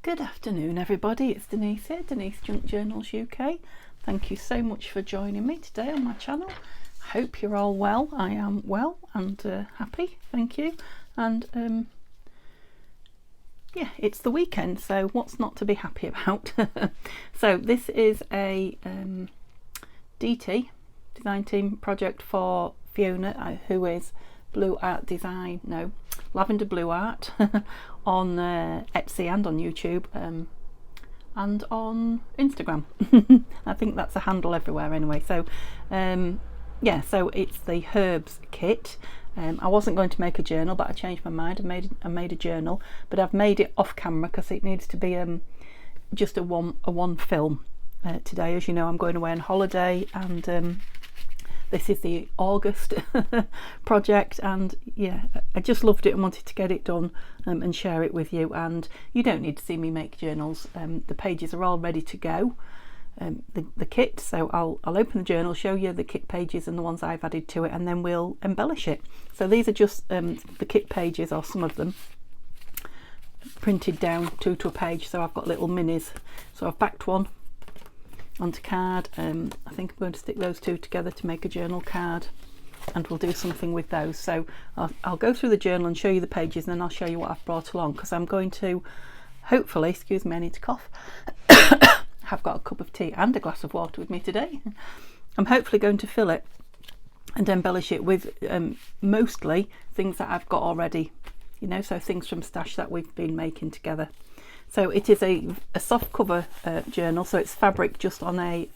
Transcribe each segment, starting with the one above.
Good afternoon everybody, it's Denise here, Denise Junk Journals UK. Thank you so much for joining me today on my channel. I hope you're all well. I am well and happy, thank you. And yeah, it's the weekend, so what's not to be happy about? So this is a DT, design team project for Fiona, who is Lavender Blue Art on Etsy and on YouTube and on Instagram. I think that's a handle everywhere anyway. So yeah, so it's the herbs kit. I wasn't going to make a journal, but I changed my mind and made a journal, but I've made it off camera because it needs to be just a one film today. As you know, I'm going away on holiday, and this is the August project, and yeah, I just loved it and wanted to get it done and share it with you. And you don't need to see me make journals. The pages are all ready to go, the kit. So I'll open the journal, show you the kit pages and the ones I've added to it, and then we'll embellish it. So these are just the kit pages, or some of them, printed down two to a page. So I've got little minis. So I've backed one onto card. I think I'm going to stick those two together to make a journal card, and we'll do something with those. So I'll go through the journal and show you the pages, and then I'll show you what I've brought along, because I'm going to hopefully, excuse me, I need to cough, have got a cup of tea and a glass of water with me today. I'm hopefully going to fill it and embellish it with mostly things that I've got already, you know, so things from stash that we've been making together. So it is a soft cover journal, so it's fabric just on a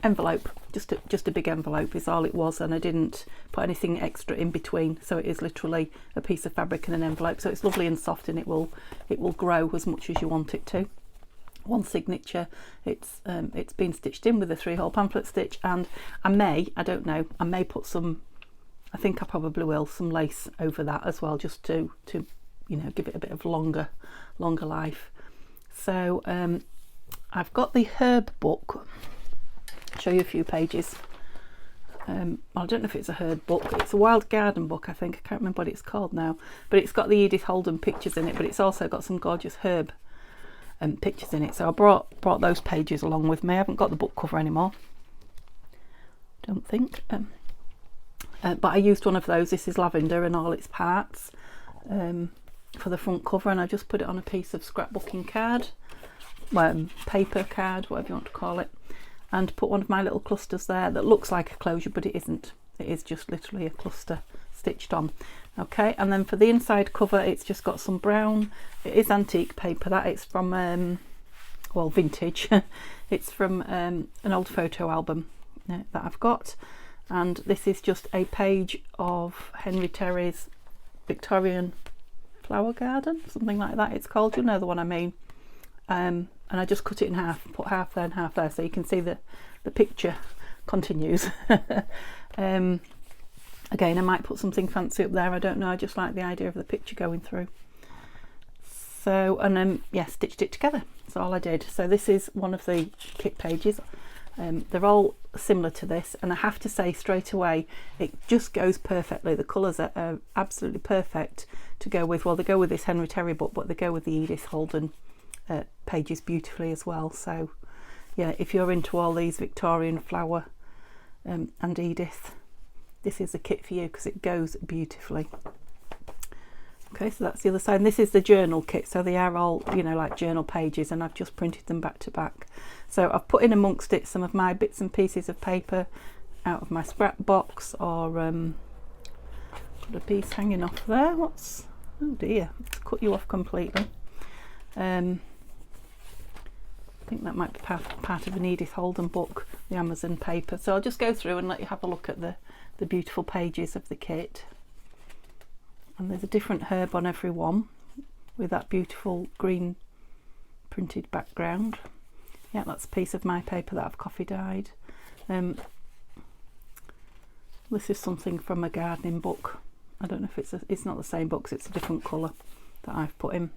envelope, just a big envelope is all it was, and I didn't put anything extra in between. So it is literally a piece of fabric in an envelope. So it's lovely and soft, and it will grow as much as you want it to. One signature. It's been stitched in with a 3-hole pamphlet stitch, and I may put some, I think I probably will, some lace over that as well, just to you know, give it a bit of longer life. So I've got the herb book. I'll show you a few pages. I don't know if it's a herb book. It's a wild garden book, I think. I can't remember what it's called now, but it's got the Edith Holden pictures in it, but it's also got some gorgeous herb pictures in it. So I brought those pages along with me. I haven't got the book cover anymore, don't think, but I used one of those. This is lavender and all its parts for the front cover, and I just put it on a piece of scrapbooking card, paper card, whatever you want to call it, and put one of my little clusters there that looks like a closure, but it isn't. It is just literally a cluster stitched on. Okay, and then for the inside cover, it's just got some brown, it is antique paper, that it's from well, vintage. It's from an old photo album that I've got, and this is just a page of Henry Terry's Victorian Flower Garden, something like that it's called, you'll know the one I mean. And I just cut it in half, put half there and half there, so you can see the picture continues. Again, I might put something fancy up there, I don't know, I just like the idea of the picture going through. So, and then yeah, stitched it together, that's all I did. So this is one of the kit pages. They're all similar to this, and I have to say straight away, it just goes perfectly. The colours are absolutely perfect to go with, well, they go with this Henry Terry book, but they go with the Edith Holden pages beautifully as well. So yeah, if you're into all these Victorian flower and Edith, this is a kit for you, because it goes beautifully. Okay, so that's the other side, and this is the journal kit, so they are all, you know, like journal pages, and I've just printed them back to back. So I've put in amongst it some of my bits and pieces of paper out of my scrap box, or got a piece hanging off there. What's, oh dear, it's cut you off completely. I think that might be part of an Edith Holden book, the Amazon paper. So I'll just go through and let you have a look at the beautiful pages of the kit. And there's a different herb on every one, with that beautiful green printed background. Yeah, that's a piece of my paper that I've coffee dyed. This is something from a gardening book. I don't know if it's not the same book, 'cause it's a different colour that I've put in.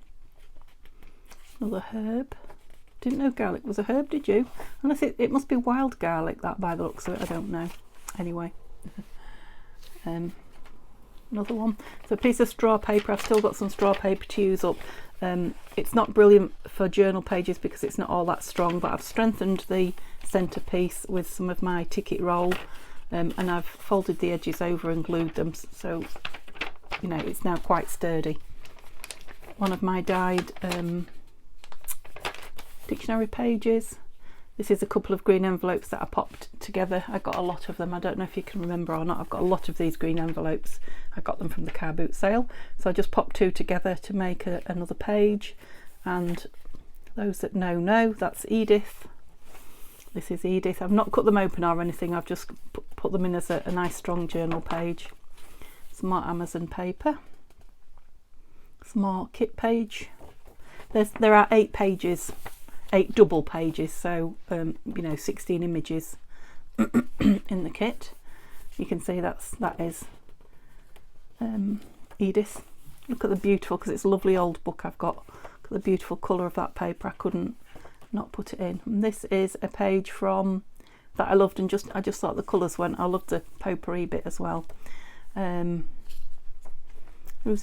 Another herb. Didn't know garlic was a herb, did you? Unless it must be wild garlic, that, by the looks of it, I don't know. Anyway. Another one. So a piece of straw paper. I've still got some straw paper to use up. It's not brilliant for journal pages because it's not all that strong, but I've strengthened the centerpiece with some of my ticket roll, and I've folded the edges over and glued them, so you know it's now quite sturdy. One of my dyed dictionary pages. This is a couple of green envelopes that I popped together. I got a lot of them. I don't know if you can remember or not. I've got a lot of these green envelopes. I got them from the car boot sale. So I just popped two together to make another page. And those that know, that's Edith. This is Edith. I've not cut them open or anything. I've just put them in as a nice strong journal page. Some more Amazon paper. Some more kit page. There are 8 pages. 8 double pages, so you know, 16 images in the kit. You can see that is Edith. Look at the beautiful, because it's a lovely old book I've got. Look at the beautiful colour of that paper. I couldn't not put it in. And this is a page from that I loved, and I just thought the colours went. I loved the potpourri bit as well. Who's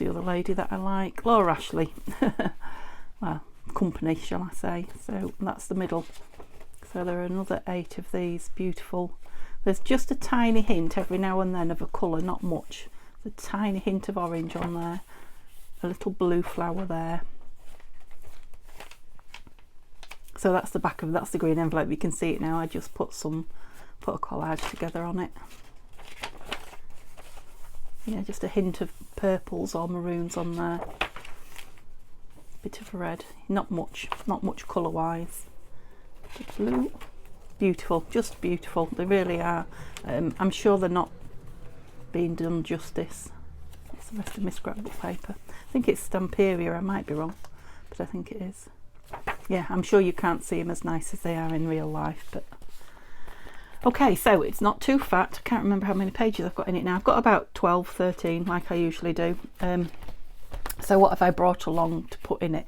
the other lady that I like? Laura Ashley. Well, company, shall I say. So that's the middle. So there are another 8 of these. Beautiful. There's just a tiny hint every now and then of a colour, not much. A tiny hint of orange on there, a little blue flower there. So that's the back of, that's the green envelope. You can see it now. I just put a collage together on it. Yeah, just a hint of purples or maroons on there. Bit of red, not much colour wise. Blue, beautiful, just beautiful. They really are. I'm sure they're not being done justice. That's the rest of my scrapbook paper. I think it's Stamperia, I might be wrong, but I think it is. Yeah, I'm sure you can't see them as nice as they are in real life, but okay. So it's not too fat. I can't remember how many pages I've got in it now. I've got about 12, 13 like I usually do. So what have I brought along to put in it?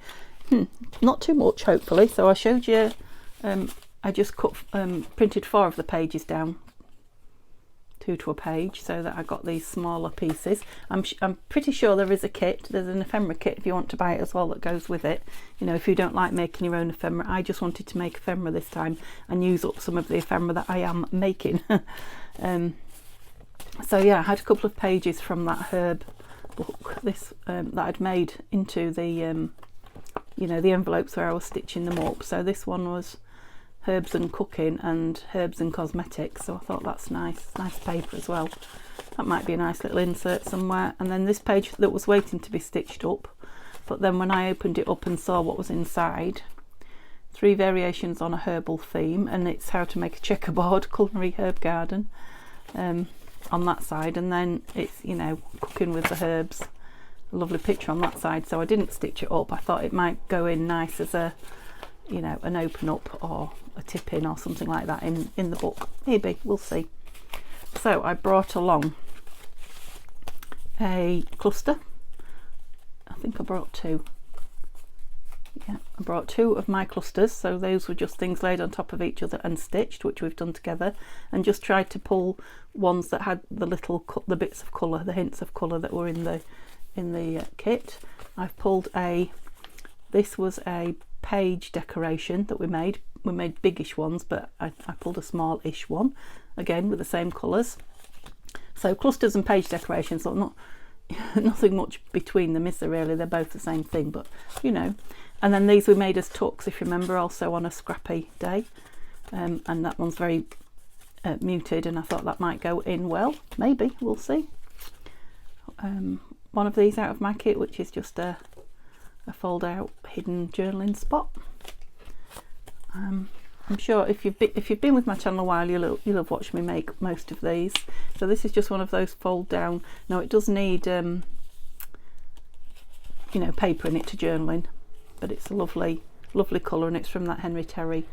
Not too much, hopefully. So I showed you, I just printed 4 of the pages down, 2 to a page, so that I got these smaller pieces. I'm pretty sure there is a kit. There's an ephemera kit if you want to buy it as well that goes with it. You know, if you don't like making your own ephemera. I just wanted to make ephemera this time and use up some of the ephemera that I am making. So yeah, I had a couple of pages from that herb book, this that I'd made into the you know, the envelopes where I was stitching them up. So this one was herbs and cooking and herbs and cosmetics, so I thought that's nice paper as well. That might be a nice little insert somewhere. And then this page that was waiting to be stitched up, but then when I opened it up and saw what was inside, 3 variations on a herbal theme, and it's how to make a checkerboard, culinary herb garden, on that side, and then it's, you know, cooking with the herbs, a lovely picture on that side. So I didn't stitch it up. I thought it might go in nice as a, you know, an open up or a tip in or something like that in the book. Maybe, we'll see. So I brought along a cluster. I think I brought 2. Yeah, I brought 2 of my clusters, so those were just things laid on top of each other and stitched, which we've done together, and just tried to pull ones that had the the bits of colour, the hints of colour that were in the kit. I've pulled this was a page decoration that we made. We made biggish ones, but I pulled a small-ish one, again with the same colours. So clusters and page decorations, so nothing much between them, is there really? They're both the same thing, but you know. And then these we made as tucks, if you remember, also on a scrappy day, and that one's very muted, and I thought that might go in well. Maybe, we'll see. One of these out of my kit, which is just a fold out hidden journaling spot. I'm sure if you've been with my channel a while, you'll have watched me make most of these. So this is just one of those fold down. Now it does need you know, paper in it to journal in, but it's a lovely colour, and it's from that Henry Terry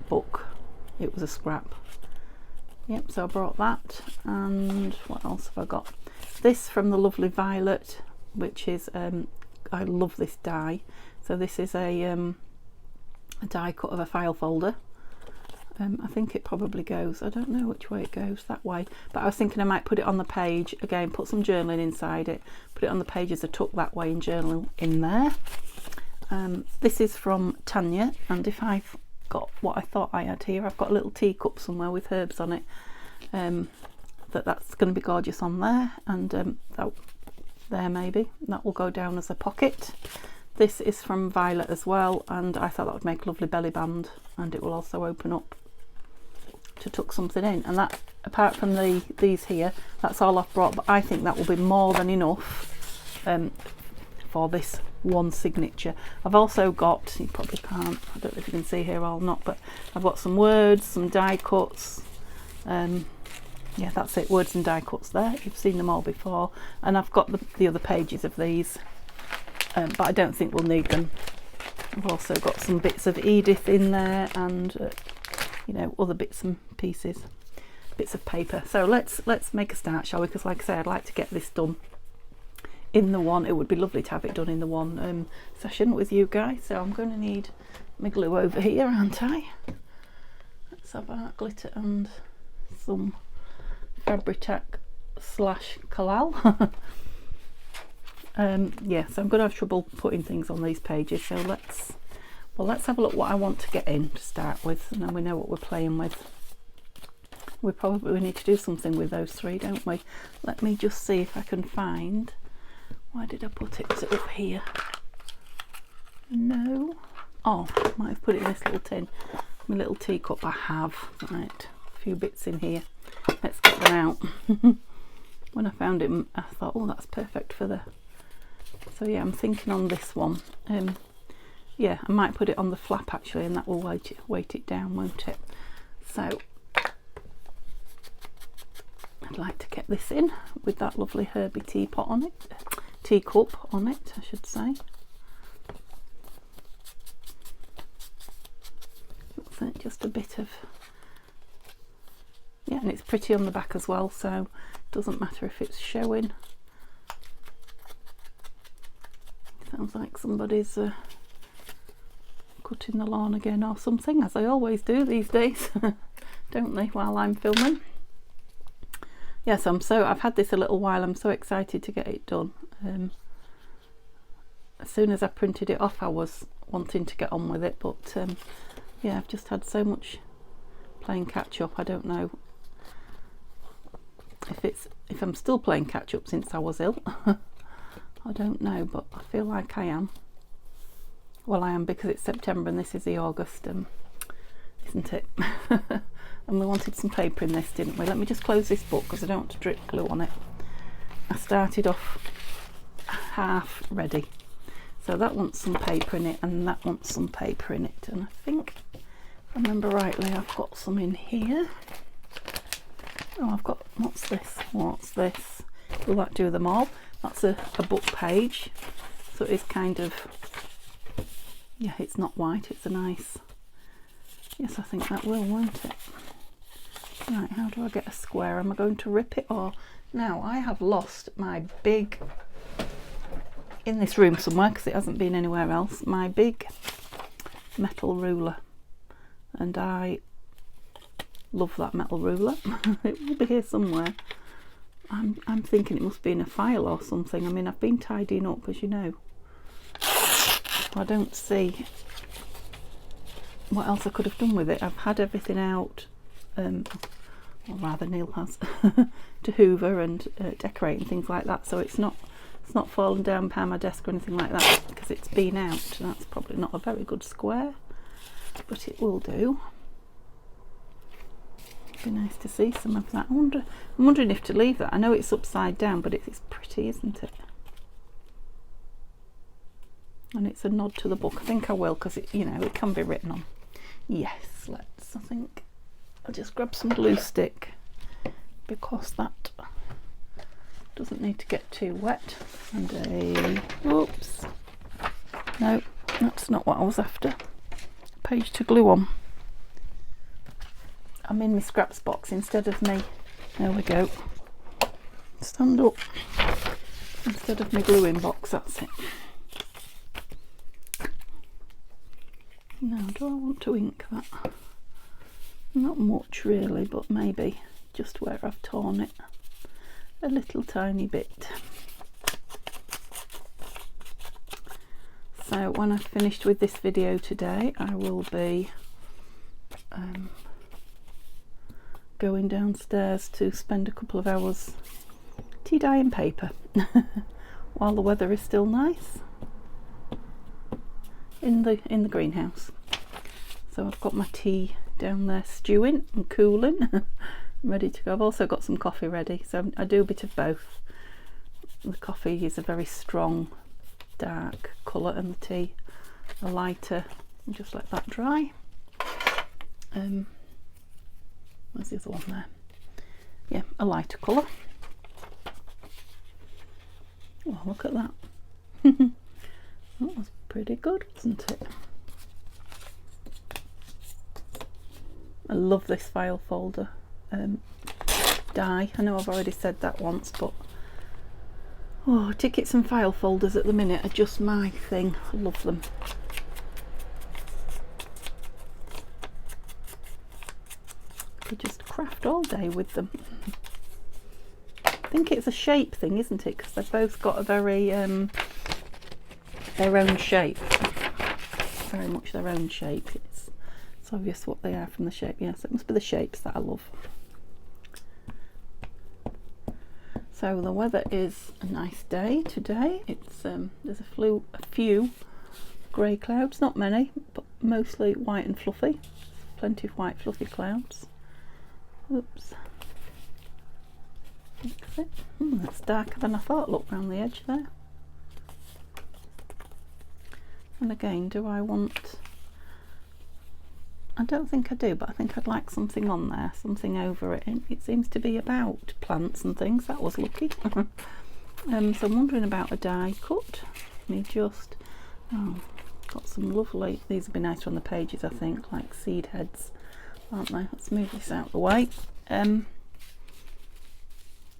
book. It was a scrap. Yep, so I brought that. And what else have I got? This from the lovely Violet, which is I love this die. So this is a die cut of a file folder. I think it probably goes, I don't know which way it goes, that way, but I was thinking I might put it on the page again, put some journaling inside it, put it on the page as a tuck that way and journal in there. This is from Tanya, and if I've got what I thought I had here, I've got a little teacup somewhere with herbs on it. That's going to be gorgeous on there, and there maybe that will go down as a pocket. This is from Violet as well, and I thought that would make a lovely belly band, and it will also open up to tuck something in. And that, apart from these here, that's all I've brought, but I think that will be more than enough for this one signature. I've also got, you probably can't, I don't know if you can see here or not, but I've got some words, some die cuts. Yeah, that's it, words and die cuts there. You've seen them all before. And I've got the other pages of these, but I don't think we'll need them. I've also got some bits of Edith in there, and you know, other bits and pieces, bits of paper. So let's make a start, shall we? Because like I say, I'd like to get this done in the one. It would be lovely to have it done in the one session with you guys. So I'm going to need my glue over here, aren't I? Let's have our glitter and some Fabri-Tac / Collal. Yeah, so I'm going to have trouble putting things on these pages, so let's have a look what I want to get in to start with, and then we know what we're playing with. We probably need to do something with those three, don't we? Let me just see if I can find, where did I put it? Was it up here? No. Oh, I might have put it in this little tin. My little teacup I have. Right, a few bits in here. Let's get them out. When I found it, I thought, oh, that's perfect for the... So yeah, I'm thinking on this one. Yeah, I might put it on the flap actually, and that will weight it down, won't it? So I'd like to get this in with that lovely herby teapot on it, teacup on it, I should say. That's it, just a bit of... Yeah, and it's pretty on the back as well, so it doesn't matter if it's showing. Sounds like somebody's cutting the lawn again or something, as I always do these days, don't they, while I'm filming. Yes, I've had this a little while. I'm so excited to get it done. As soon as I printed it off, I was wanting to get on with it, but yeah, I've just had so much playing catch up. I don't know if I'm still playing catch up since I was ill. I don't know, but I feel like I am. Well, I am, because it's September and this is the August, isn't it? And we wanted some paper in this, didn't we? Let me just close this book because I don't want to drip glue on it. I started off half ready. So that wants some paper in it, and that wants some paper in it. And I think, if I remember rightly, I've got some in here. Oh, I've got, what's this? What's this? Will that do them all? That's a book page. So it's kind of, yeah, it's not white, it's a nice, yes, I think that will, won't it? Right, how do I get a square? Am I going to rip it, or... Now, I have lost my big, in this room somewhere, because it hasn't been anywhere else, my big metal ruler. And I love that metal ruler. It will be here somewhere. I'm thinking it must be in a file or something. I mean, I've been tidying up, as you know. I don't see what else I could have done with it. I've had everything out, or rather Neil has, to hoover and decorate and things like that. So it's not fallen down behind my desk or anything like that, because it's been out. That's probably not a very good square, but it will do. Be nice to see some of that. I'm wondering if to leave that. I know it's upside down, but it's pretty, isn't it? And it's a nod to the book. I think I will, because it, you know, it can be written on. Yes, I think I'll just grab some glue stick, because that doesn't need to get too wet. And oops, no, that's not what I was after. Page to glue on. I'm in my scraps box instead of me. There we go. Stand up. Instead of my gluing box, that's it. Now, do I want to ink that? Not much really, but maybe just where I've torn it a little tiny bit. So So when I've finished with this video today, I will be going downstairs to spend a couple of hours tea dyeing paper while the weather is still nice in the greenhouse. So I've got my tea down there stewing and cooling, ready to go. I've also got some coffee ready, so I do a bit of both. The coffee is a very strong dark colour and the tea a lighter, and just let that dry. Where's the other one there? Yeah, a lighter colour. Oh, look at that. That was pretty good, wasn't it? I love this file folder die. I know I've already said that once, but oh, tickets and file folders at the minute are just my thing. I love them. You just craft all day with them. I think it's a shape thing, isn't it? Because they've both got a very their own shape. Very much their own shape. It's obvious what they are from the shape. Yes, it must be the shapes that I love. So the weather is a nice day today. It's there's a few grey clouds, not many, but mostly white and fluffy. Plenty of white fluffy clouds. Oops. Fix it. That's darker than I thought. Look round the edge there. And again, do I want... I don't think I do, but I think I'd like something on there, something over it. It seems to be about plants and things. That was lucky. So I'm wondering about a die cut. Let me just... Oh, got some lovely... These would be nice on the pages, I think, like seed heads, aren't they? Let's move this out of the way.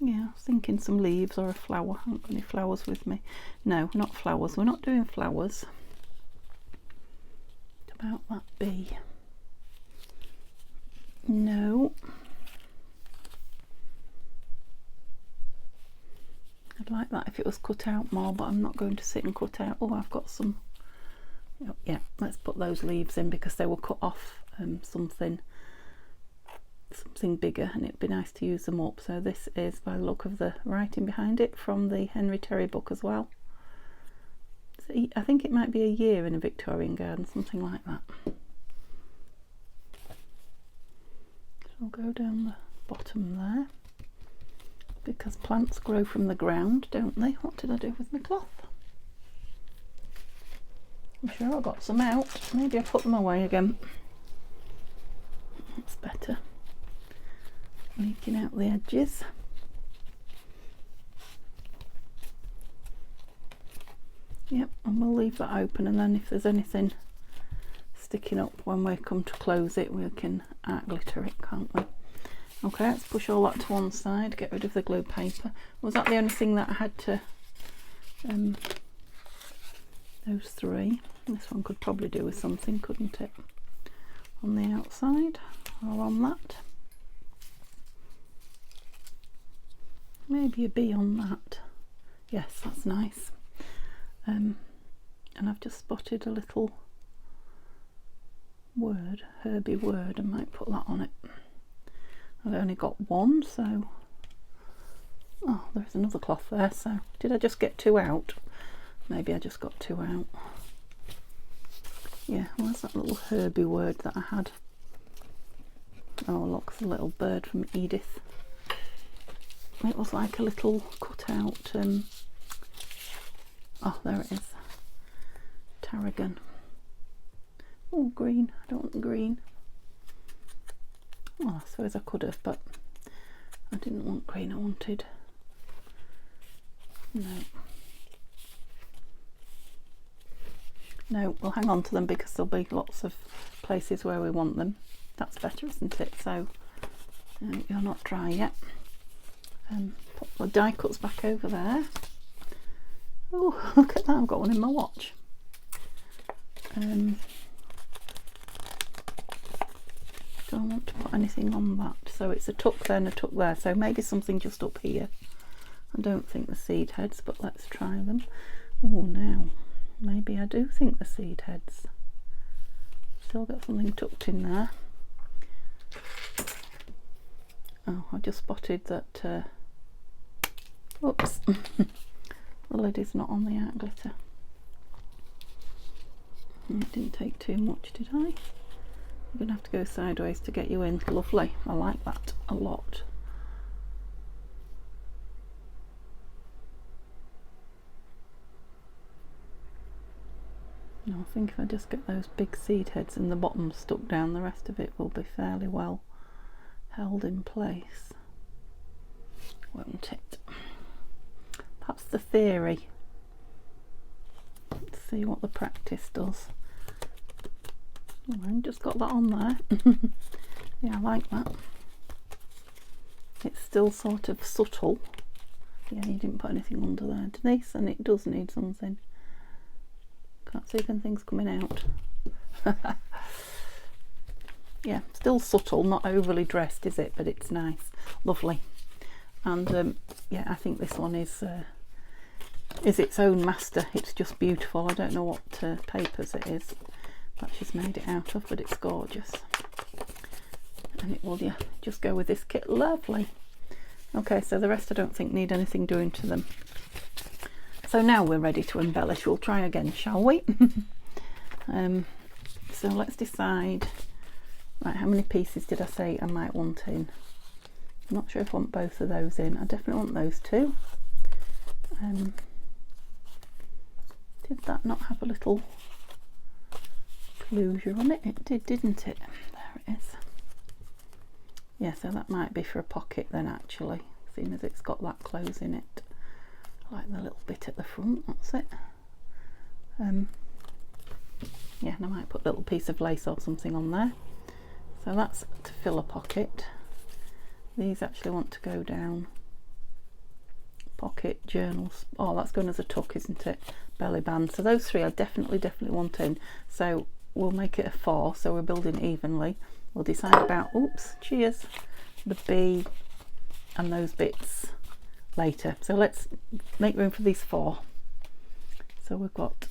Yeah, I was thinking some leaves or a flower. I haven't got any flowers with me. No, not flowers. We're not doing flowers. What about that bee? No. I'd like that if it was cut out more, but I'm not going to sit and cut out. Oh, I've got some. Oh, yeah, let's put those leaves in because they were cut off something bigger, and it'd be nice to use them up. So this is, by the look of the writing behind it, from the Henry Terry book as well. So I think it might be a year in a Victorian garden, something like that. So I'll go down the bottom there, because plants grow from the ground, don't they? What did I do with my cloth? I'm sure I got some out. Maybe I put them away again. That's better. Making out the edges. Yep, and we'll leave that open, and then if there's anything sticking up when we come to close it, we can art glitter it, can't we? Okay, let's push all that to one side, get rid of the glue paper. Was that the only thing that I had to... those three. This one could probably do with something, couldn't it? On the outside, or on that. Maybe a bee on that. Yes, that's nice. And I've just spotted a little word, herby word. I might put that on it. I've only got one, so... Oh, there's another cloth there. So did I just get two out? Maybe I just got two out. Yeah, where's that little herby word that I had? Oh look, it's a little bird from Edith. It was like a little cut out, oh there it is, tarragon. Oh green, I don't want green. Well, I suppose I could have, but I didn't want green, I wanted, no, we'll hang on to them because there'll be lots of places where we want them. That's better, isn't it? So you're not dry yet. Put the die cuts back over there. Oh, look at that, I've got one in my watch. Don't want to put anything on that, so it's a tuck there and a tuck there, so maybe something just up here. I don't think the seed heads, but let's try them. Oh, now Maybe I do think the seed heads. Still got something tucked in there. Oh, I just spotted that, oops, the lid is not on the art glitter. It didn't take too much, did I? I'm going to have to go sideways to get you in. Lovely, I like that a lot. Now I think if I just get those big seed heads in the bottom stuck down, the rest of it will be fairly well held in place, won't it? That's the theory. Let's see what the practice does. Oh, I just got that on there. Yeah, I like that. It's still sort of subtle. Yeah, you didn't put anything under there, Denise, and it does need something. Can't see anything's coming out. Yeah, still subtle, not overly dressed, is it? But it's nice, lovely. And yeah, I think this one is its own master. It's just beautiful. I don't know what papers it is that she's made it out of, but it's gorgeous. And it will, yeah, just go with this kit. Lovely. Okay, so the rest I don't think need anything doing to them. So now we're ready to embellish. We'll try again, shall we? So let's decide. Right, how many pieces did I say I might want in? I'm not sure if I want both of those in. I definitely want those two. Did that not have a little closure on it? It did, didn't it? There it is. Yeah, so that might be for a pocket then, actually, seeing as it's got that close in it. I like the little bit at the front, that's it. Yeah, and I might put a little piece of lace or something on there. So that's to fill a pocket. These actually want to go down. Pocket, journals. Oh, that's going as a tuck, isn't it? Belly band. So those three I definitely want in. So we'll make it a 4, so we're building evenly. We'll decide about, oops, cheers, the B and those bits later. So let's make room for these 4. So we've got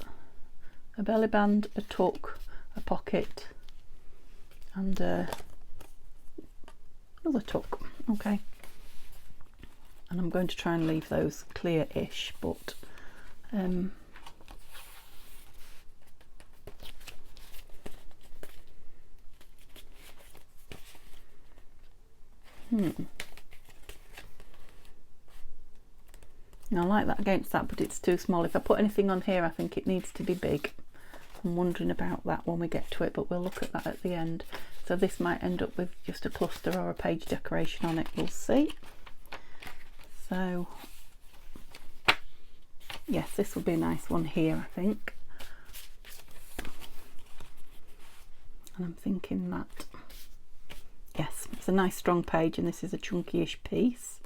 a belly band, a tuck, a pocket, and another tuck. Okay. And I'm going to try and leave those clear-ish, but I like that against that, but it's too small. If I put anything on here, I think it needs to be big. I'm wondering about that when we get to it, but we'll look at that at the end. So this might end up with just a cluster or a page decoration on it, we'll see. So yes, this will be a nice one here, I think. And I'm thinking that, yes, it's a nice strong page, and this is a chunky-ish piece.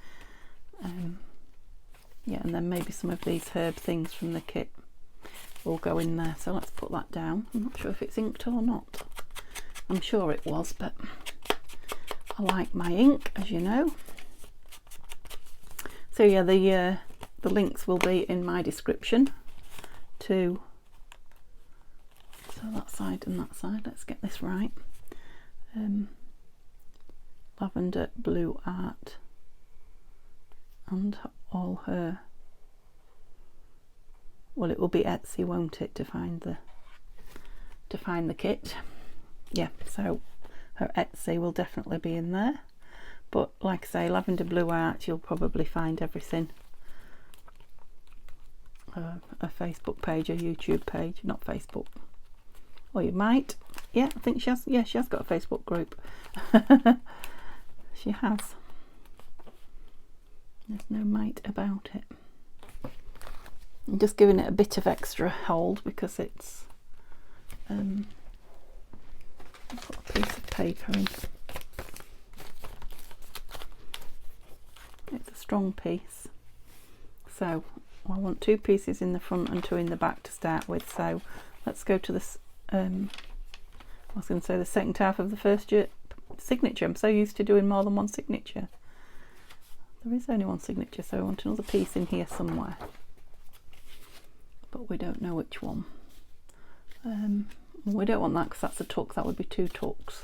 Yeah, and then maybe some of these herb things from the kit will go in there. So let's put that down. I'm not sure if it's inked or not. I'm sure it was, but I like my ink, as you know. So yeah, the links will be in my description to, so that side and that side. Let's get this right. Lavender Blue Art and all her, well, it will be Etsy, won't it, to find the kit. Yeah, so her Etsy will definitely be in there, but like I say, Lavender Blue Art, you'll probably find everything. A Facebook page, a YouTube page, not Facebook, or you might, yeah, I think she has, yeah, she has got a Facebook group. She has. There's no might about it. I'm just giving it a bit of extra hold because it's I'll put a piece of paper in. It's a strong piece, so I want 2 pieces in the front and 2 in the back to start with. So let's go to this, I was going to say the second half of the first signature. I'm so used to doing more than one signature. There is only one signature, so I want another piece in here somewhere. but we don't know which one. We don't want that because that's a tuck, that would be 2 tucks.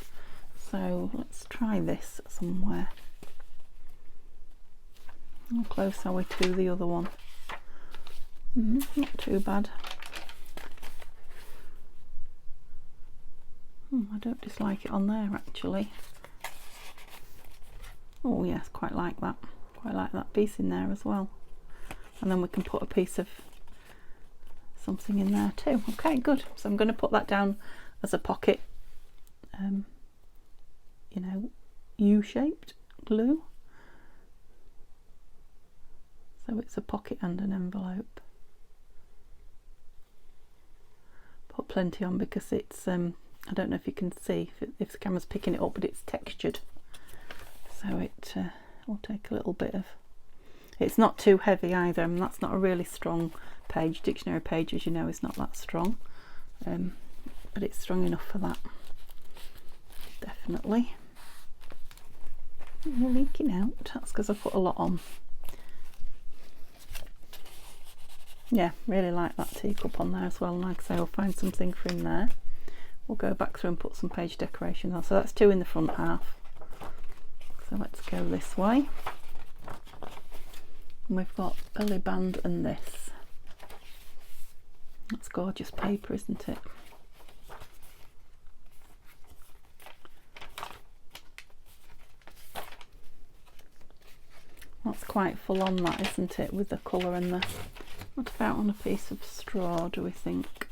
So let's try this somewhere. How close are we to the other one? Not too bad. I don't dislike it on there actually. Oh yes, quite like that. Quite like that piece in there as well. And then we can put a piece of something in there too. Okay, good. So I'm going to put that down as a pocket, you know, U-shaped glue. So it's a pocket and an envelope. Put plenty on because it's, I don't know if you can see if the camera's picking it up, but it's textured. So it will take a little bit of, it's not too heavy either. I mean, that's not a really strong page. Dictionary page, as you know, is not that strong, but it's strong enough for that. Definitely. You're leaking out. That's because I put a lot on. Yeah, really like that teacup on there as well. Like I say, I'll find something from there. We'll go back through and put some page decorations on. So that's 2 in the front half. So let's go this way. And we've got belly band and this. That's gorgeous paper, isn't it? That's quite full on, that, isn't it, with the colour and the... What about on a piece of straw, do we think?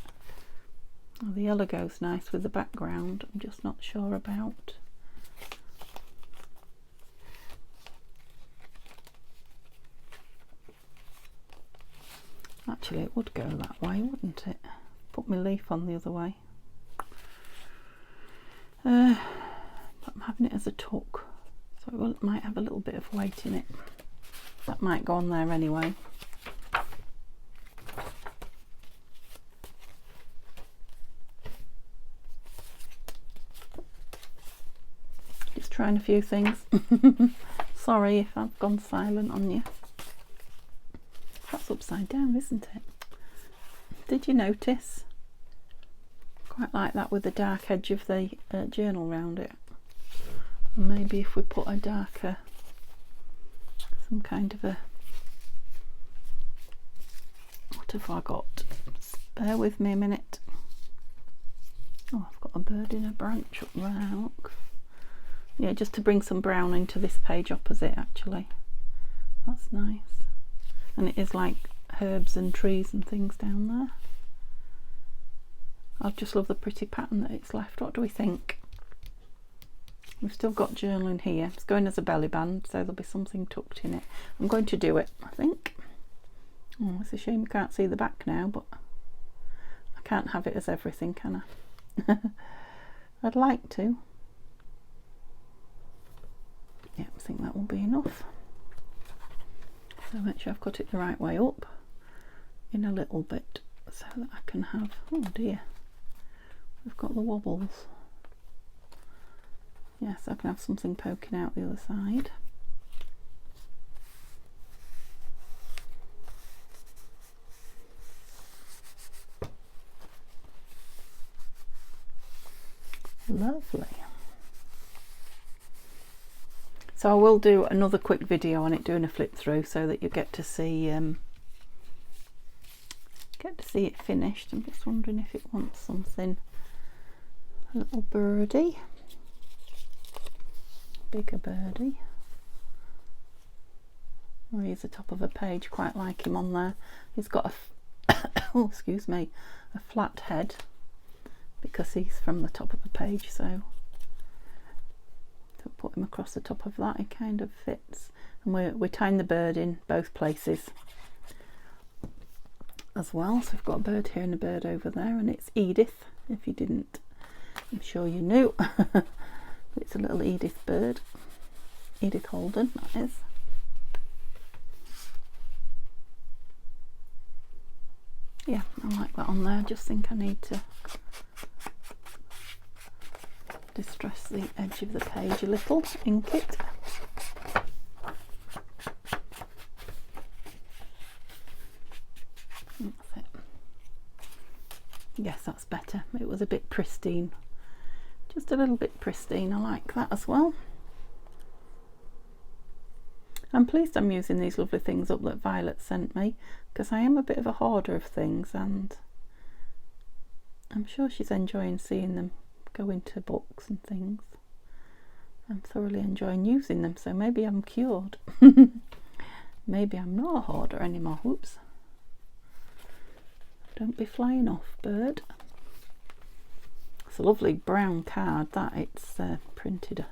Oh, the yellow goes nice with the background. I'm just not sure about. Actually, it would go that way, wouldn't it? Put my leaf on the other way. But I'm having it as a tuck, so it might have a little bit of weight in it. That might go on there anyway. Just trying a few things. Sorry if I've gone silent on you. That's upside down, isn't it? Did you notice? Quite like that with the dark edge of the journal round it. And maybe if we put a darker, some kind of a, what have I got? Bear with me a minute. Oh, I've got a bird in a branch up there, look. Yeah, just to bring some brown into this page opposite actually. That's nice. And it is like herbs and trees and things down there. I just love the pretty pattern that it's left. What do we think? We've still got journaling here. It's going as a belly band, so there'll be something tucked in it. I'm going to do it, I think. Oh, it's a shame you can't see the back now, but I can't have it as everything, can I? I'd like to. Yeah, I think that will be enough. So make sure I've got it the right way up in a little bit so that I can have, oh dear, we've got the wobbles. Yes, I can have something poking out the other side. Lovely. So I will do another quick video on it, doing a flip through, so that you get to see it finished. I'm just wondering if it wants something, a little birdie, bigger birdie. Oh, he's the top of a page, quite like him on there. He's got a oh, excuse me, a flat head because he's from the top of a page, so to put him across the top of that, it kind of fits. And we're tying the bird in both places as well. So we've got a bird here and a bird over there, and it's Edith. If you didn't, I'm sure you knew. It's a little Edith bird. Edith Holden, that is. Yeah, I like that on there. I just think I need to distress the edge of the page a little, ink it. That's it. it was a bit pristine, just a little bit pristine. I like that as well. I'm pleased I'm using these lovely things up that Violet sent me, because I am a bit of a hoarder of things, and I'm sure she's enjoying seeing them go into books and things. I'm thoroughly enjoying using them, so maybe I'm cured. Maybe I'm not a hoarder anymore. Whoops. Don't be flying off, bird. It's a lovely brown card that it's printed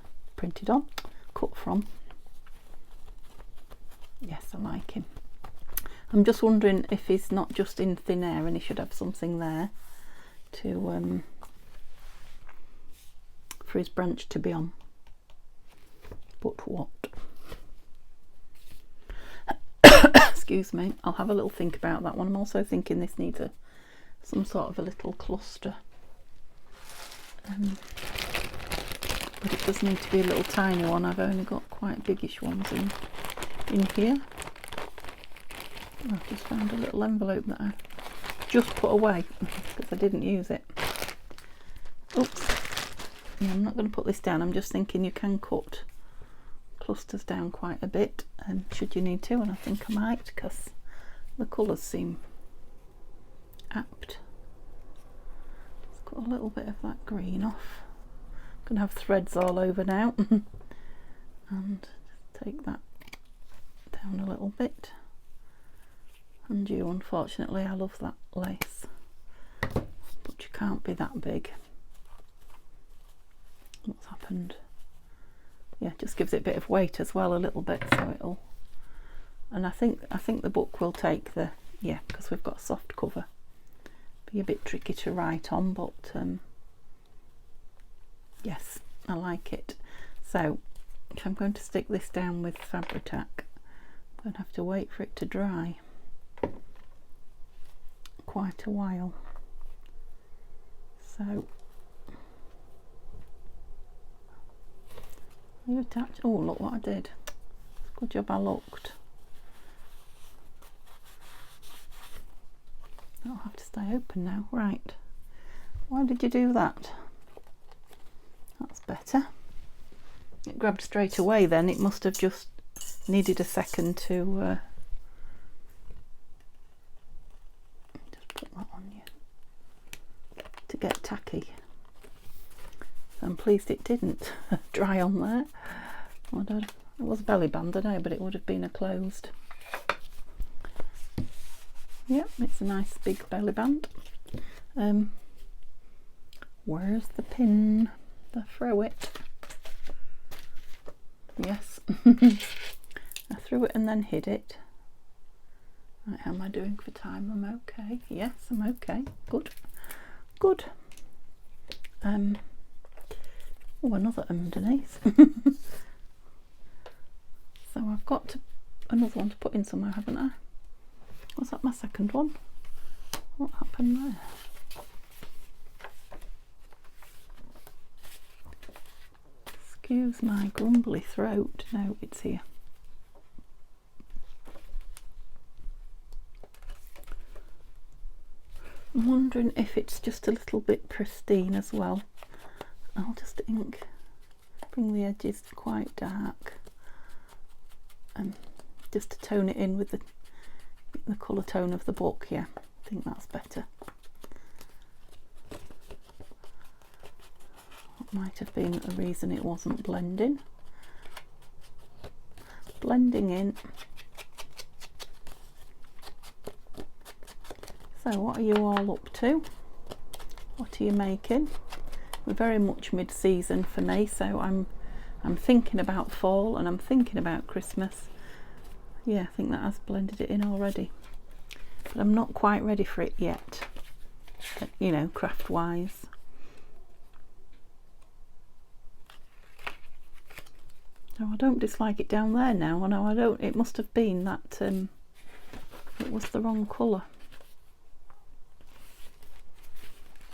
on, cut from. Yes, I like him. I'm just wondering if he's not just in thin air and he should have something there to for his branch to be on. But what? Excuse me, I'll have a little think about that one. I'm also thinking this needs some sort of a little cluster. But it does need to be a little tiny one. I've only got quite biggish ones in here. I've just found a little envelope that I just put away because I didn't use it. Oops. Yeah, I'm not going to put this down. I'm just thinking you can cut clusters down quite a bit, and should you need to, and I think I might, because the colours seem apt. Let's cut a little bit of that green off. I'm going to have threads all over now. And take that down a little bit. And you, unfortunately, I love that lace, but you can't be that big. What's happened? Yeah, just gives it a bit of weight as well, a little bit, so it'll. And I think the book will take the, yeah, because we've got a soft cover. Be a bit tricky to write on, but yes, I like it. So if I'm going to stick this down with Fabri-Tac, I'm going to have to wait for it to dry quite a while. So are you attached? Oh, look what I did. Good job I looked. That'll have to stay open now. Right. Why did you do that? That's better. It grabbed straight away then. It must have just needed a second to just put that on you to get tacky. I'm pleased it didn't dry on there. It was a belly band, I know, but it would have been a closed. Yep, it's a nice big belly band. Where's the pin? I throw it. Yes. I threw it and then hid it. Right, how am I doing for time? I'm okay. Yes, I'm okay. Good. Good. Oh, another underneath. So I've got another one to put in somewhere, haven't I? Was that my second one? What happened there? Excuse my grumbly throat. No, it's here. I'm wondering if it's just a little bit pristine as well. I'll just bring the edges quite dark, just to tone it in with the colour tone of the book. Yeah, I think that's better. That might have been a reason it wasn't blending. Blending in. So what are you all up to? What are you making? We're very much mid-season for me, so I'm thinking about fall and I'm thinking about Christmas. Yeah, I think that has blended it in already, but I'm not quite ready for it yet, you know, craft wise. No, I don't dislike it down there now. No, I don't. It must have been that it was the wrong colour.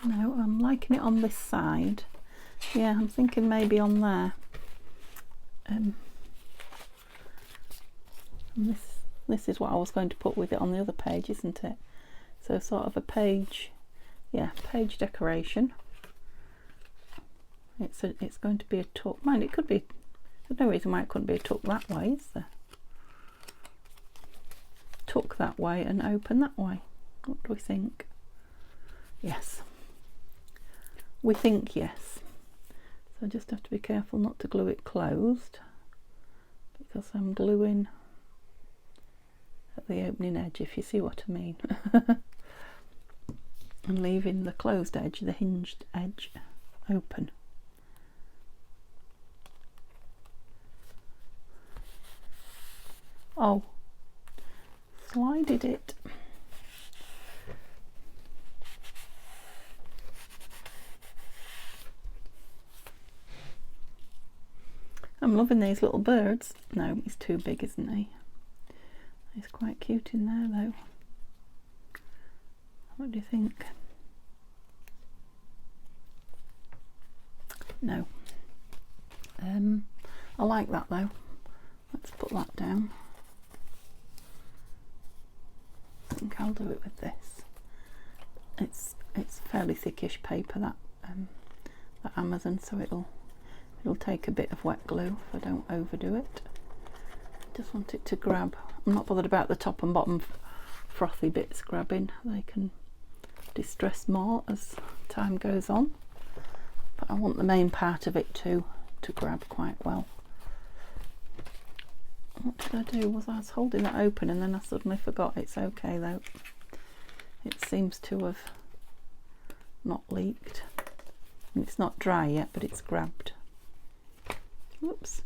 No, I'm liking it on this side. Yeah, I'm thinking maybe on there. And this is what I was going to put with it on the other page, isn't it? So sort of a page yeah, page decoration. It's going to be a tuck. Mind, it could be, there's no reason why it couldn't be a tuck that way, is there? Tuck that way and open that way. What do we think? Yes. We think yes. So I just have to be careful not to glue it closed, because I'm gluing at the opening edge, if you see what I mean. And leaving the closed edge, the hinged edge, open. Oh, slided it. I'm loving these little birds. No, he's too big, isn't he? He's quite cute in there though. What do you think? No. I like that though. Let's put that down. I think I'll do it with this. It's fairly thickish paper, that Amazon, so it'll take a bit of wet glue if I don't overdo it. Just want it to grab. I'm not bothered about the top and bottom frothy bits grabbing. They can distress more as time goes on, but I want the main part of it to grab quite well. What did I do? I was holding that open and then I suddenly forgot. It's okay though. It seems to have not leaked. And it's not dry yet, but it's grabbed. Whoops.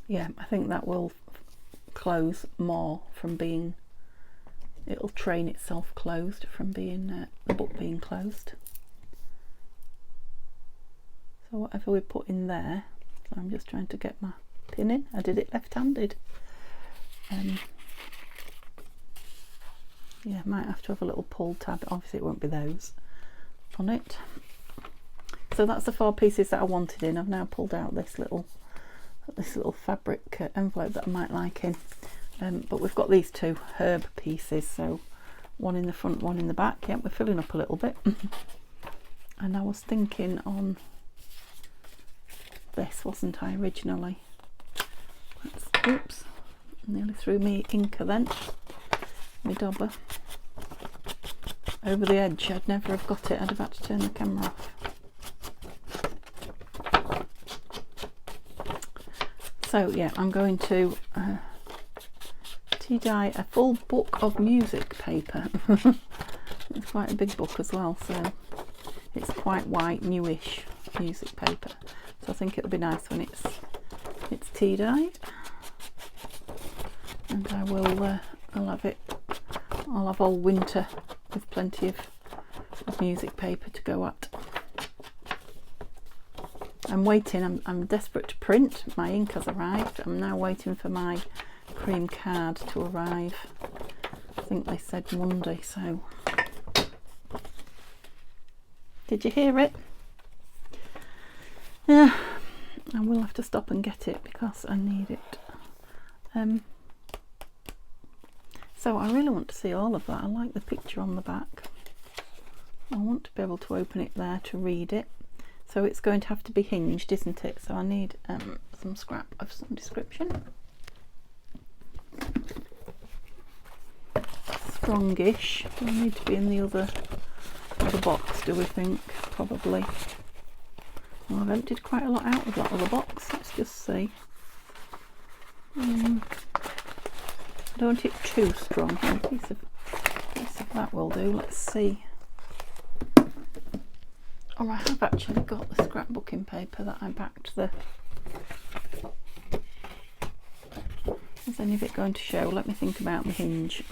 Yeah, I think that will close more from being, it'll train itself closed from being the book being closed. So whatever we put in there, so I'm just trying to get my pin in. I did it left-handed. Yeah, might have to have a little pull tab. Obviously it won't be those on it. So that's the 4 pieces that I wanted in. I've now pulled out this little fabric envelope that I might like in. But we've got these 2 herb pieces, so one in the front, one in the back. Yeah, we're filling up a little bit. And I was thinking on this, wasn't I, originally? Oops, nearly threw me inker then. My dauber over the edge. I'd never have got it. I'd have had to turn the camera off. So yeah, I'm going to tea dye a full book of music paper. It's quite a big book as well, so it's quite white, newish music paper. So I think it'll be nice when it's tea dyed, and I will. I'll have all winter with plenty of music paper to go at. I'm waiting. I'm desperate to print. My ink has arrived. I'm now waiting for my cream card to arrive. I think they said Monday, so. Did you hear it? Yeah, I will have to stop and get it because I need it. So I really want to see all of that. I like the picture on the back. I want to be able to open it there to read it. So it's going to have to be hinged, isn't it? So I need some scrap of some description. Strongish. Do I need to be in the other box, do we think? Probably. Well, I've emptied quite a lot out of that other box. Let's just see. I don't want it too strong. A piece of that will do. Let's see. Oh, I have actually got the scrapbooking paper that I backed the. Is any of it going to show? Let me think about the hinge.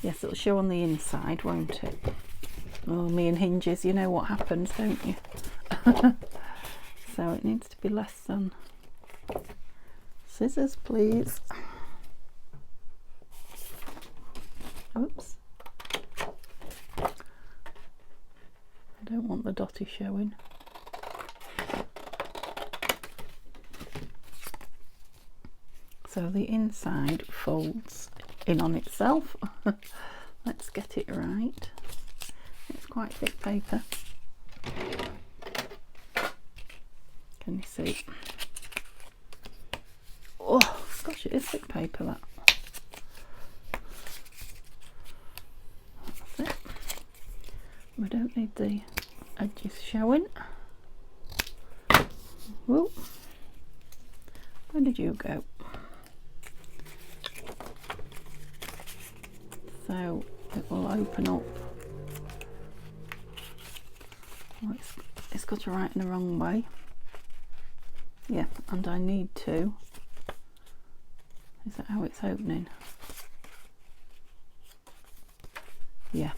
Yes, it'll show on the inside, won't it? Oh, me and hinges, you know what happens, don't you? So it needs to be less than. Scissors, please. Oops. I don't want the dotty showing. So the inside folds in on itself. Let's get it right. It's quite thick paper. Can you see? Oh gosh, it is thick paper, that. That's it. We don't need the edges showing. Whoa. Where did you go? So it will open up. Oh, it's got to write in the wrong way. Yeah, and I need to. Is that how it's opening? Yeah.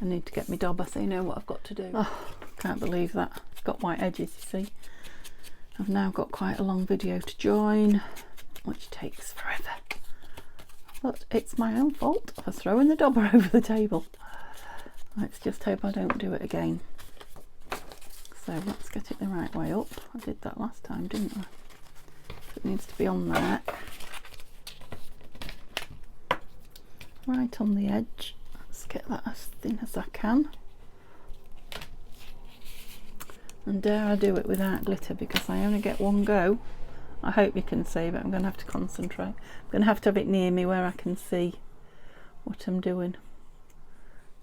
I need to get my dobber so you know what I've got to do. Oh, can't believe that. It's got white edges, you see. I've now got quite a long video to join, which takes forever. But it's my own fault for throwing the dobber over the table. Let's just hope I don't do it again. So let's get it the right way up. I did that last time, didn't I? So it needs to be on there. Right on the edge. Let's get that as thin as I can. And dare I do it without glitter, because I only get one go. I hope you can see, but I'm going to have to concentrate. I'm going to have it near me where I can see what I'm doing.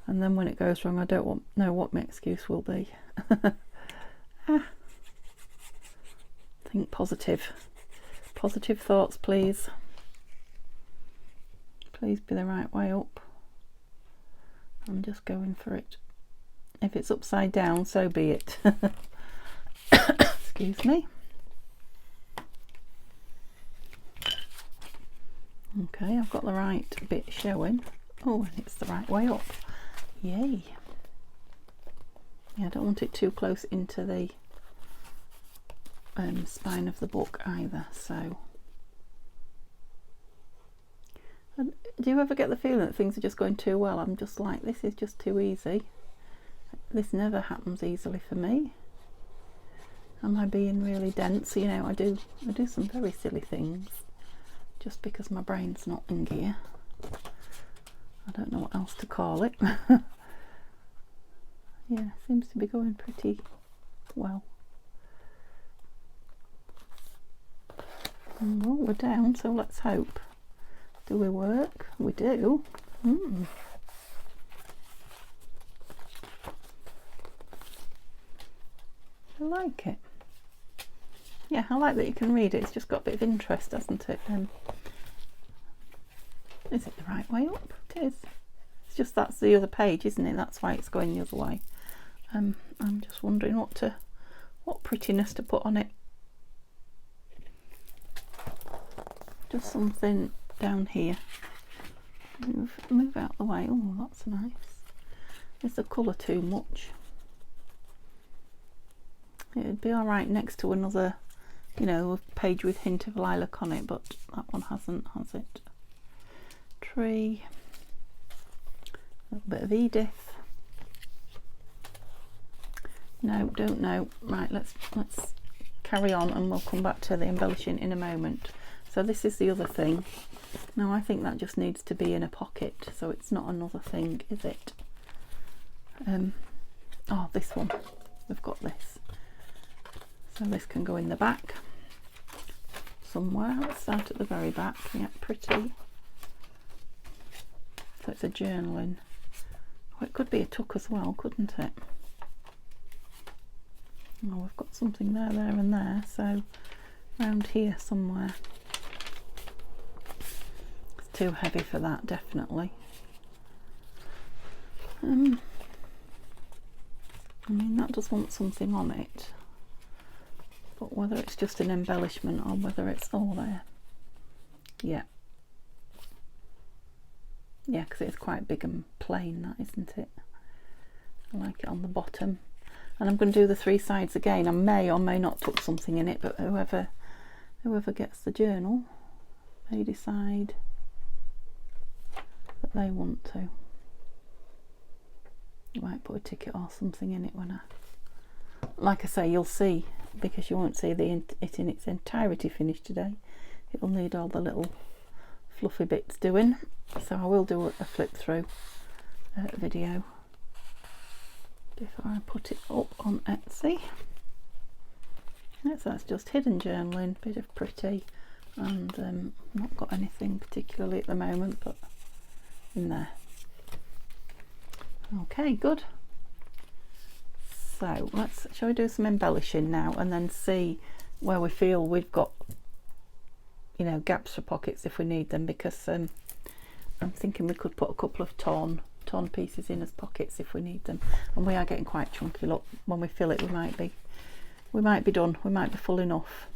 And then when it goes wrong, I don't know what my excuse will be. Think positive. Positive thoughts, please. Please be the right way up. I'm just going for it. If it's upside down, so be it. Excuse me. Okay, I've got the right bit showing. Oh, and it's the right way up. Yay. Yeah, I don't want it too close into the spine of the book either, so. And do you ever get the feeling that things are just going too well? I'm just like, this is just too easy. This never happens easily for me. Am I being really dense? You know, I do some very silly things just because my brain's not in gear. I don't know what else to call it. Yeah, seems to be going pretty well. Well, we're down, so let's hope. Do we work? We do. I like it. Yeah, I like that you can read it. It's just got a bit of interest, hasn't it? Is it the right way up? It is. It's just that's the other page, isn't it? That's why it's going the other way. I'm just wondering what prettiness to put on it. Just something down here. Move out the way. Oh, that's nice. Is the colour too much? It'd be alright next to another, you know, a page with hint of lilac on it, but that one hasn't, has it? Tree. A little bit of Edith. No, don't know. Right, let's carry on and we'll come back to the embellishing in a moment. So this is the other thing. Now I think that just needs to be in a pocket, so it's not another thing, is it? Oh, this one. We've got this. So this can go in the back somewhere. Let's start at the very back. Yeah, pretty. So it's a journaling. Oh, it could be a tuck as well, couldn't it? Oh, we've got something there, and there. So around here somewhere. It's too heavy for that, definitely. I mean, that does want something on it. But whether it's just an embellishment or whether it's all there. Yeah. Yeah, because it's quite big and plain, that, isn't it? I like it on the bottom. And I'm going to do the 3 sides again. I may or may not tuck something in it, but whoever gets the journal, they decide that they want to. I might put a ticket or something in it when like I say, you'll see, because you won't see it in its entirety finished today. it'll need all the little fluffy bits doing. So I will do a flip through video before I put it up on Etsy. So that's just hidden journaling, bit of pretty, and not got anything particularly at the moment, but in there. Okay, good. So shall we do some embellishing now, and then see where we feel we've got, you know, gaps for pockets if we need them, because I'm thinking we could put a couple of torn pieces in as pockets if we need them, and we are getting quite chunky. Look, when we fill it, we might be done, we might be full enough.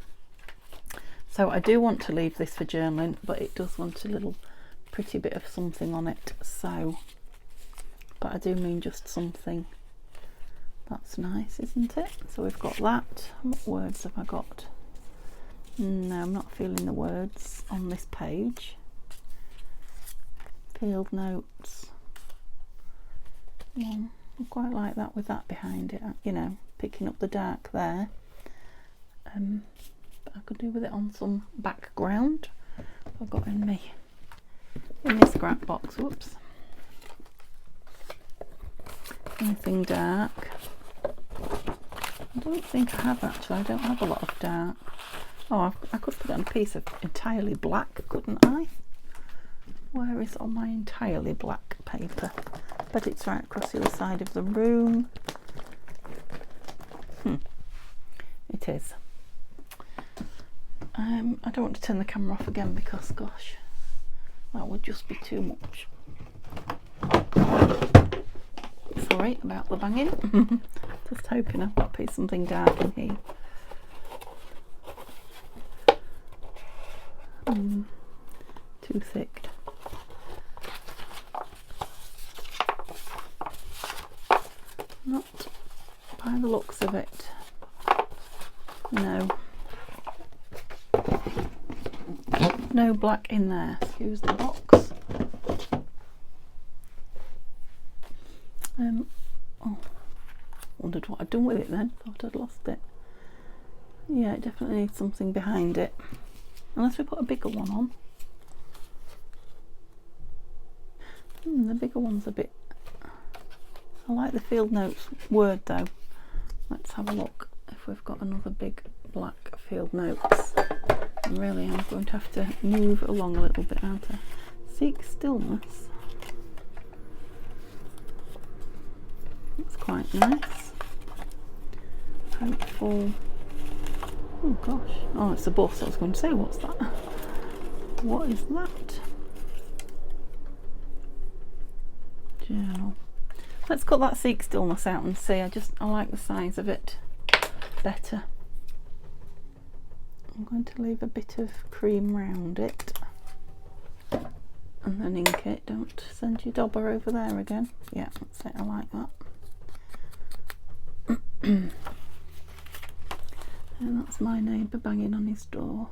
So I do want to leave this for journaling, but it does want a little pretty bit of something on it, so, but I do mean just something that's nice, isn't it? So we've got that. What words have I got? No, I'm not feeling the words on this page. Field notes. Yeah, I quite like that with that behind it, you know, picking up the dark there. But I could do with it on some background. I've got in this scrap box. Whoops. Anything dark? I don't think I have actually. I don't have a lot of dark. Oh, I could put it on a piece of entirely black, couldn't I? Where is all my entirely black paper? But it's right across the other side of the room. It is. I don't want to turn the camera off again because, gosh, that would just be too much. Sorry about the banging. Just hoping I've got to put something dark in here. Too thick. Not by the looks of it. No. No black in there. Excuse the box. Oh, wondered what I'd done with it then. Thought I'd lost it. Yeah, it definitely needs something behind it. Unless we put a bigger one on. The bigger one's a bit... I like the field notes word though. Let's have a look if we've got another big black field notes. And really I'm going to have to move along a little bit, aren't I? Seek stillness. That's quite nice. Hopeful. Oh gosh. Oh, it's a bus. I was going to say, what's that? What is that? Journal. Let's cut that seek stillness out and see. I like the size of it better. I'm going to leave a bit of cream round it and then ink it. Don't send your dauber over there again. Yeah, that's it. I like that. And that's my neighbour banging on his door.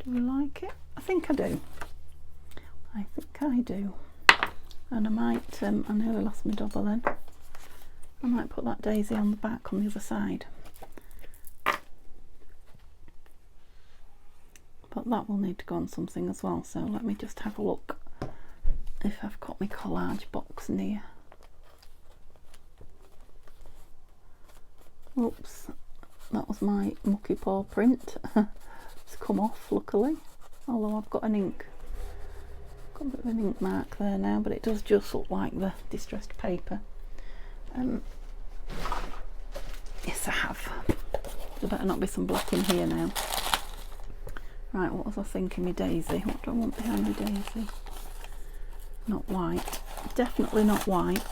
Do we like it? I think I do. I think I do. And I might, I nearly lost my dauber then. I might put that daisy on the back on the other side. But that will need to go on something as well, so let me just have a look if I've got my collage box near. Oops, that was my mucky paw print. It's come off luckily, although I've got an ink. Got a bit of an ink mark there now, but it does just look like the distressed paper. Yes, I have. There better not be some black in here now. Right, what was I thinking? My daisy. What do I want behind my daisy? Not white. Definitely not white.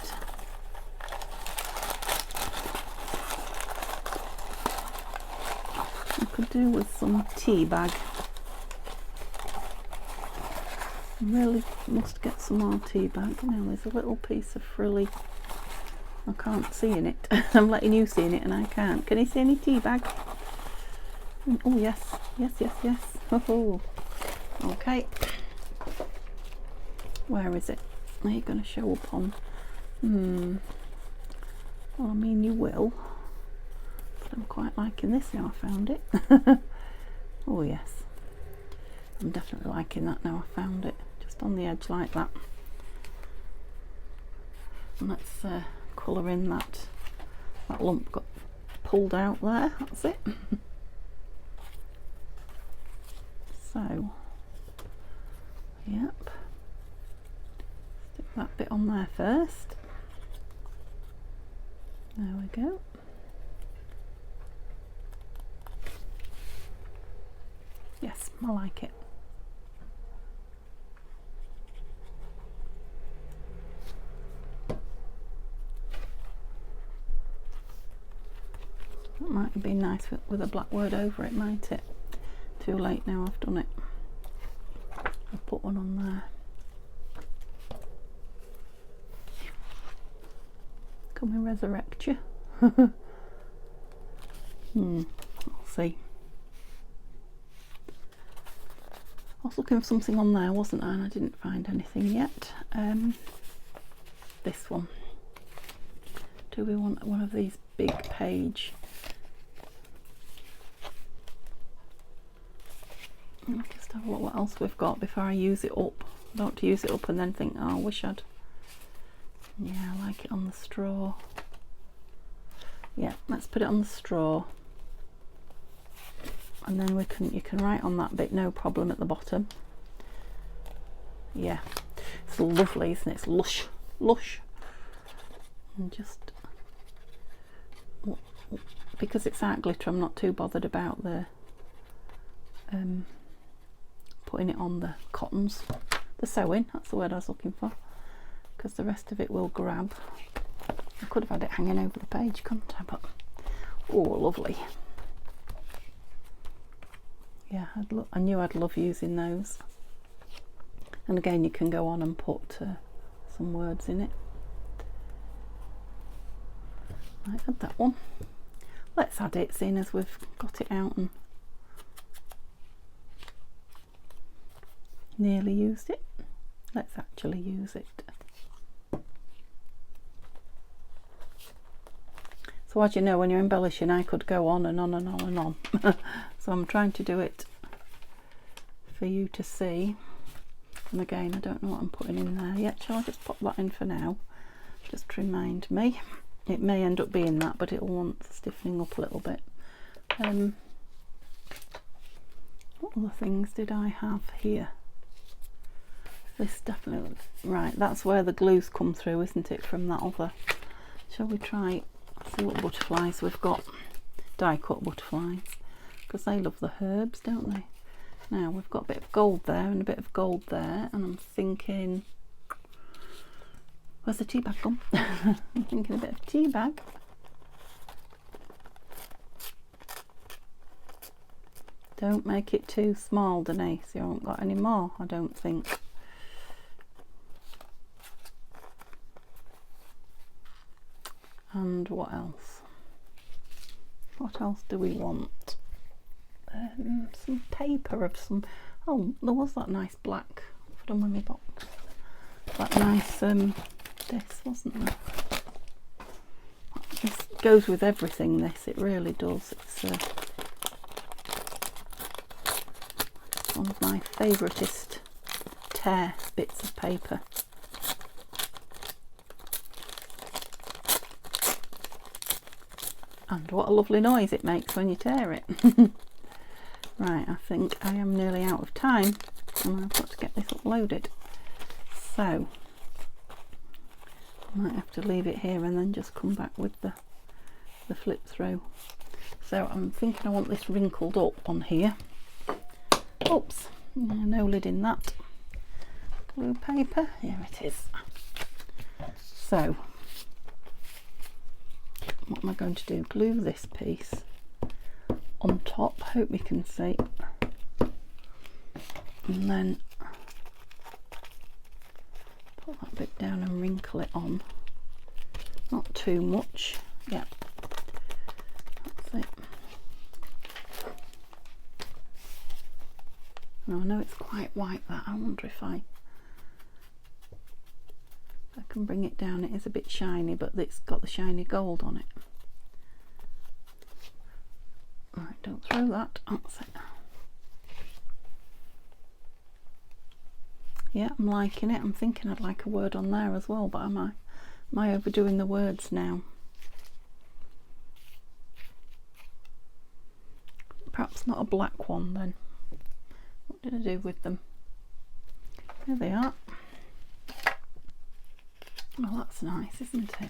I could do with some tea bag. Really must get some more tea bag. Now there's a little piece of frilly. I can't see in it. I'm letting you see in it and I can't. Can you see any tea bag? Oh yes, yes, yes, yes. Oh, okay. Where is it? Are you going to show up on? Well, I mean you will. But I'm quite liking this now. I found it. Oh yes, I'm definitely liking that now. I found it just on the edge like that. And let's colour in that lump got pulled out there. That's it. So, yep, stick that bit on there first. There we go. Yes, I like it. That might be nice with a black word over it, might it? Too late now, I've done it. I'll put one on there. Can we resurrect you? I'll see. I was looking for something on there, wasn't I? And I didn't find anything yet. This one. Do we want one of these big page? I'll just have a look what else we've got before I use it up. I don't want to use it up and then think, oh, I wish I'd. Yeah, I like it on the straw. Yeah, let's put it on the straw. And then you can write on that bit, no problem, at the bottom. Yeah, it's lovely, isn't it? It's lush, lush. And just, because it's art glitter, I'm not too bothered about the putting it on the cottons, the sewing, that's the word I was looking for, because the rest of it will grab. I could have had it hanging over the page, couldn't I? But oh, lovely. Yeah, I knew I'd love using those. And again, you can go on and put some words in it. Right, add that one. Let's add it, seeing as we've got it out and nearly used it. Let's actually use it. So as you know, when you're embellishing, I could go on and on and on and on. So I'm trying to do it for you to see. And again, I don't know what I'm putting in there yet. Shall I just pop that in for now? Just to remind me. It may end up being that, but it'll want stiffening up a little bit. What other things did I have here? This definitely, right, that's where the glue's come through, isn't it, from that other. Shall we try, see what butterflies we've got. Die cut butterflies, because they love the herbs, don't they? Now we've got a bit of gold there and a bit of gold there, and I'm thinking, where's the tea bag gone? I'm thinking a bit of tea bag. Don't make it too small, Denise. You haven't got any more, I don't think. And what else? What else do we want? Some paper of some. Oh, there was that nice black. I've done with my box. That nice this, wasn't there? This goes with everything. This, it really does. It's one of my favouriteest tear bits of paper. And what a lovely noise it makes when you tear it. Right, I think I am nearly out of time and I've got to get this uploaded. So, I might have to leave it here and then just come back with the flip through. So I'm thinking I want this wrinkled up on here. Oops, no lid in that. Glue paper, here it is. So, what am I going to do? Glue this piece on top, hope we can see, and then put that bit down and wrinkle it on, not too much. Yeah, that's it. Now I know it's quite white, that. I wonder if I can bring it down. It is a bit shiny, but it's got the shiny gold on it. Right, don't throw that. That's it. Yeah, I'm liking it. I'm thinking I'd like a word on there as well, but am I overdoing the words now? Perhaps not a black one then. What did I do with them? There they are. Well, that's nice, isn't it?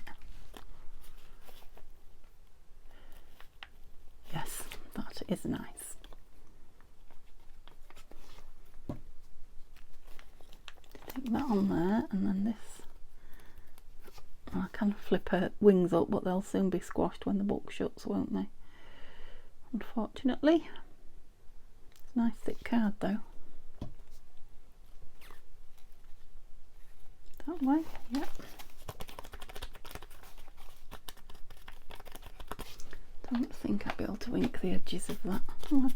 Yes, that is nice. Take that on there, and then this. I can flip her wings up, but they'll soon be squashed when the book shuts, won't they? Unfortunately. It's a nice thick card though. That way, yep. Don't think I'll be able to ink the edges of that. Oh,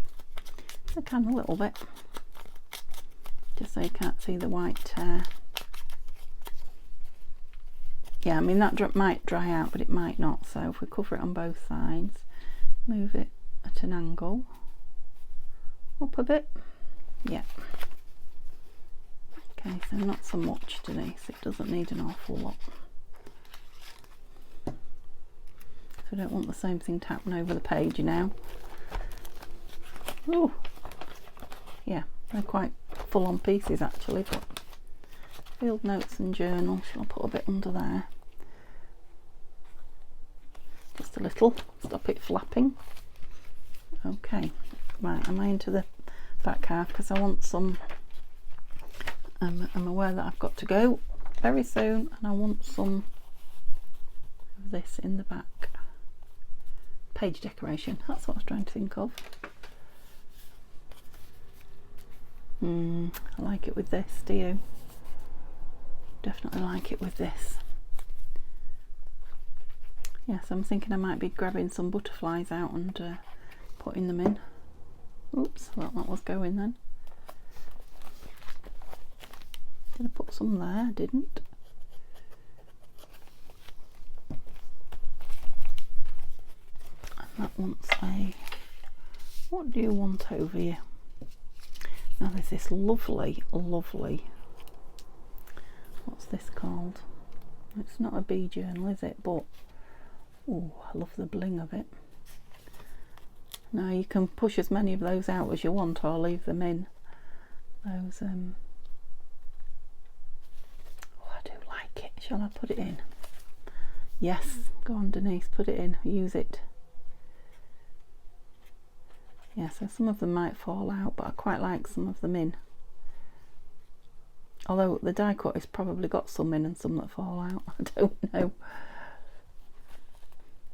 I can a little bit, just so you can't see the white tear. Yeah, I mean that might dry out, but it might not. So if we cover it on both sides, move it at an angle, up a bit. Yeah. Okay, so not so much, Denise. It doesn't need an awful lot. So I don't want the same thing to happen over the page, you know. Oh, yeah, they're quite full-on pieces actually, but field notes and journal, shall I put a bit under there? Just a little, stop it flapping. Okay, right, am I into the back half? Because I want some, I'm aware that I've got to go very soon, and I want some of this in the back. Page decoration, that's what I was trying to think of. I like it with this, do you? Definitely like it with this. Yes, I'm thinking I might be grabbing some butterflies out and putting them in. Oops, well, that was going then. Did I put some there? I didn't. And that wants a... What do you want over here? Now there's this lovely, lovely... What's this called? It's not a bee journal, is it? But, oh, I love the bling of it. Now you can push as many of those out as you want, or leave them in. Those, oh, I do like it. Shall I put it in? Yes, go on Denise, put it in, use it. Yeah, so some of them might fall out, but I quite like some of them in. Although the die cut has probably got some in and some that fall out. I don't know.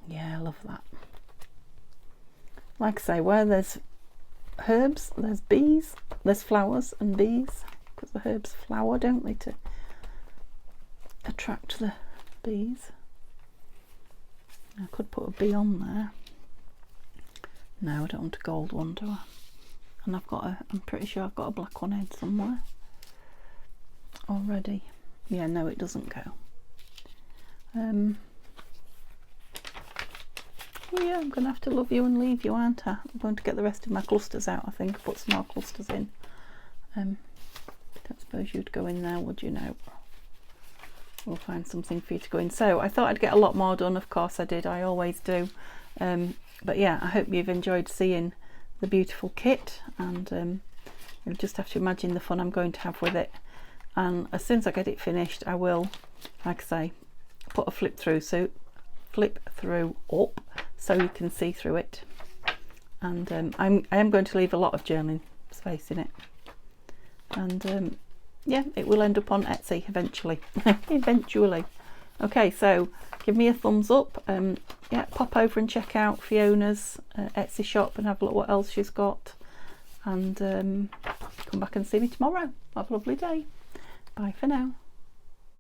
Yeah, I love that. Like I say, where there's herbs, there's bees, there's flowers and bees, because the herbs flower, don't they, to attract the bees. I could put a bee on there. No, I don't want a gold one, do I? And I've got I'm pretty sure I've got a black one in somewhere already. Yeah, no, it doesn't go. Yeah, I'm going to have to love you and leave you, aren't I? I'm going to get the rest of my clusters out, I think, put some more clusters in. Don't suppose you'd go in there, would you? No. We'll find something for you to go in. So I thought I'd get a lot more done, of course I did, I always do. But yeah, I hope you've enjoyed seeing the beautiful kit, and you'll just have to imagine the fun I'm going to have with it. And as soon as I get it finished, I will, like I say, put a flip through up so you can see through it. And I am going to leave a lot of journaling space in it. And yeah, it will end up on Etsy eventually. Eventually. Okay, so give me a thumbs up. Yeah, pop over and check out Fiona's Etsy shop and have a look what else she's got. And come back and see me tomorrow. Have a lovely day. Bye for now.